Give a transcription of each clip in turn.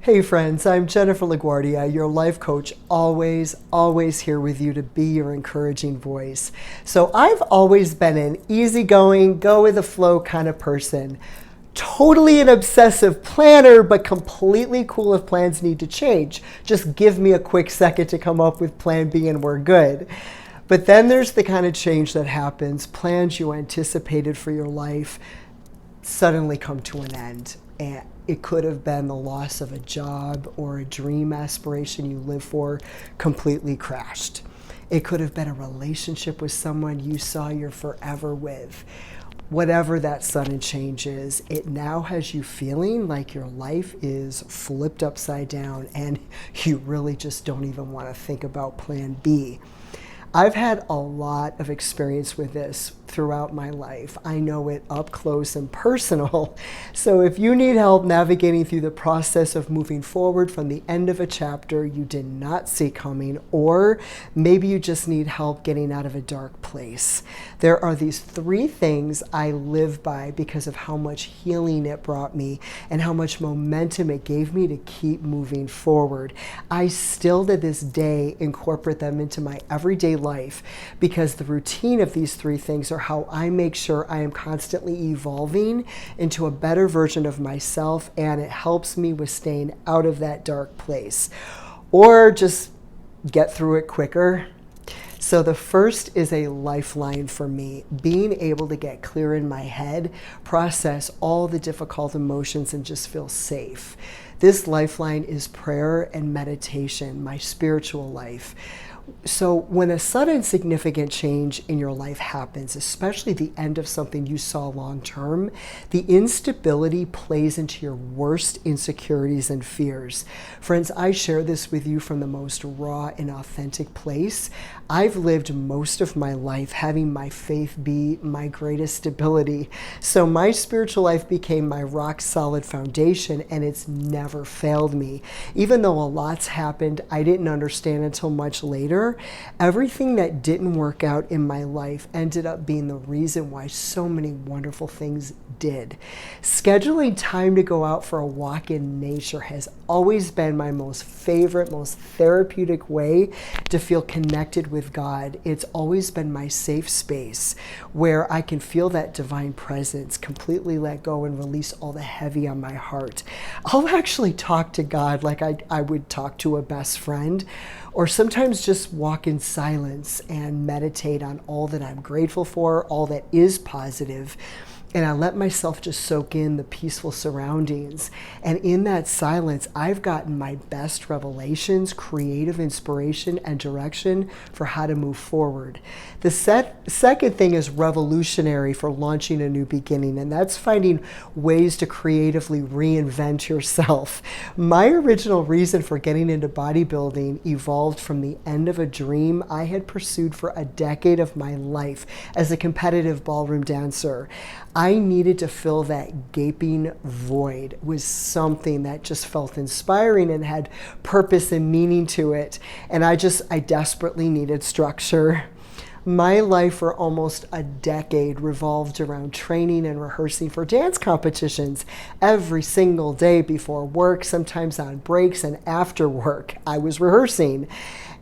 Hey friends, I'm Jennifer LaGuardia, your life coach, always here with you to be your encouraging voice. So I've always been an easygoing, go with the flow kind of person. Totally an obsessive planner, but completely cool if plans need to change. Just give me a quick second to come up with plan B and we're good. But then there's the kind of change that happens. Plans you anticipated for your life suddenly come to an end. And it could have been the loss of a job or a dream aspiration you live for completely crashed. It could have been a relationship with someone you saw you're forever with. Whatever that sudden change is, it now has you feeling like your life is flipped upside down and you really just don't even want to think about plan B. I've had a lot of experience with this throughout my life. I know it up close and personal. So if you need help navigating through the process of moving forward from the end of a chapter you did not see coming, or maybe you just need help getting out of a dark place, there are these three things I live by because of how much healing it brought me and how much momentum it gave me to keep moving forward. I still to this day incorporate them into my everyday life because the routine of these three things are how I make sure I am constantly evolving into a better version of myself, and it helps me with staying out of that dark place or just get through it quicker. So the first is a lifeline for me, being able to get clear in my head, process all the difficult emotions, and just feel safe. This lifeline is prayer and meditation, my spiritual life. So when a sudden significant change in your life happens, especially the end of something you saw long term, the instability plays into your worst insecurities and fears. Friends, I share this with you from the most raw and authentic place. I've lived most of my life having my faith be my greatest stability. So my spiritual life became my rock solid foundation, and it's never failed me. Even though a lot's happened I didn't understand until much later, everything that didn't work out in my life ended up being the reason why so many wonderful things did. Scheduling time to go out for a walk in nature has always been my most favorite, most therapeutic way to feel connected with God. It's always been my safe space where I can feel that divine presence, completely let go and release all the heavy on my heart. I'll actually talk to God like I would talk to a best friend, or sometimes just walk in silence and meditate on all that I'm grateful for, all that is positive. And I let myself just soak in the peaceful surroundings. And in that silence, I've gotten my best revelations, creative inspiration, and direction for how to move forward. The second thing is revolutionary for launching a new beginning, and that's finding ways to creatively reinvent yourself. My original reason for getting into bodybuilding evolved from the end of a dream I had pursued for a decade of my life as a competitive ballroom dancer. I needed to fill that gaping void with something that just felt inspiring and had purpose and meaning to it. And I desperately needed structure. My life for almost a decade revolved around training and rehearsing for dance competitions. Every single day before work, sometimes on breaks and after work, I was rehearsing.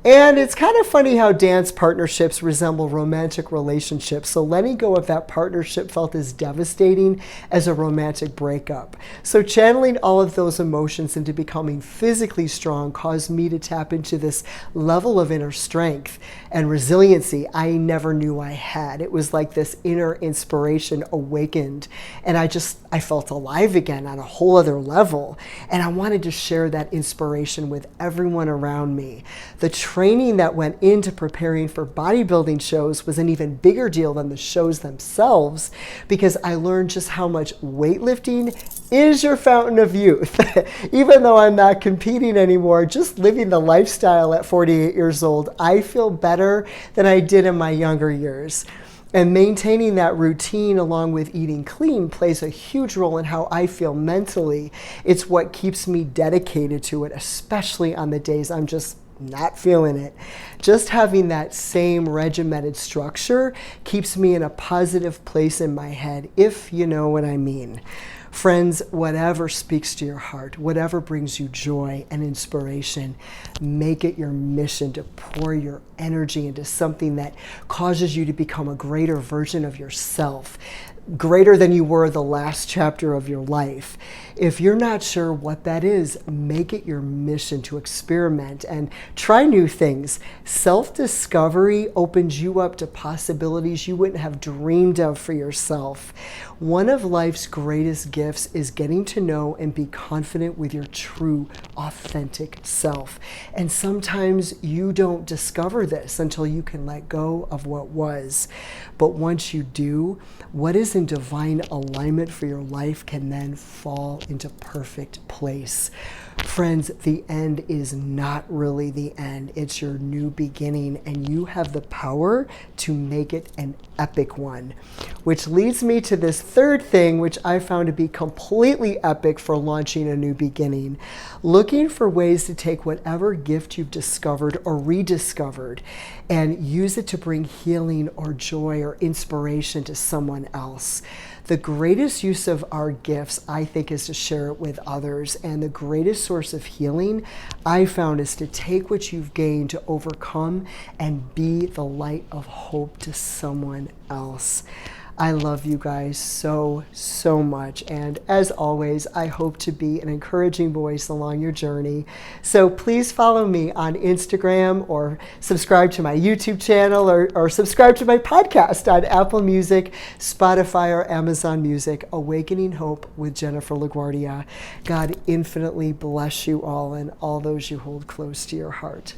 And it's kind of funny how dance partnerships resemble romantic relationships. So letting go of that partnership felt as devastating as a romantic breakup. So channeling all of those emotions into becoming physically strong caused me to tap into this level of inner strength and resiliency I never knew I had. It was like this inner inspiration awakened, and I felt alive again on a whole other level. And I wanted to share that inspiration with everyone around me. The training that went into preparing for bodybuilding shows was an even bigger deal than the shows themselves, because I learned just how much weightlifting is your fountain of youth. Even though I'm not competing anymore, just living the lifestyle at 48 years old, I feel better than I did in my younger years. And maintaining that routine along with eating clean plays a huge role in how I feel mentally. It's what keeps me dedicated to it, especially on the days I'm just not feeling it. Just having that same regimented structure keeps me in a positive place in my head, if you know what I mean. Friends, whatever speaks to your heart, whatever brings you joy and inspiration, make it your mission to pour your energy into something that causes you to become a greater version of yourself, greater than you were the last chapter of your life. If you're not sure what that is, make it your mission to experiment and try new things. Self-discovery opens you up to possibilities you wouldn't have dreamed of for yourself. One of life's greatest gifts is getting to know and be confident with your true, authentic self. And sometimes you don't discover this until you can let go of what was. But once you do, what is in divine alignment for your life can then fall into perfect place. Friends, the end is not really the end. It's your new beginning, and you have the power to make it an epic one. Which leads me to this third thing, which I found to be completely epic for launching a new beginning. Looking for ways to take whatever gift you've discovered or rediscovered and use it to bring healing or joy or inspiration to someone else. The greatest use of our gifts, I think, is to share it with others. And the greatest source of healing, I found, is to take what you've gained to overcome and be the light of hope to someone else. I love you guys so, so much. And as always, I hope to be an encouraging voice along your journey. So please follow me on Instagram or subscribe to my YouTube channel or subscribe to my podcast on Apple Music, Spotify, or Amazon Music, Awakening Hope with Jennifer LaGuardia. God infinitely bless you all and all those you hold close to your heart.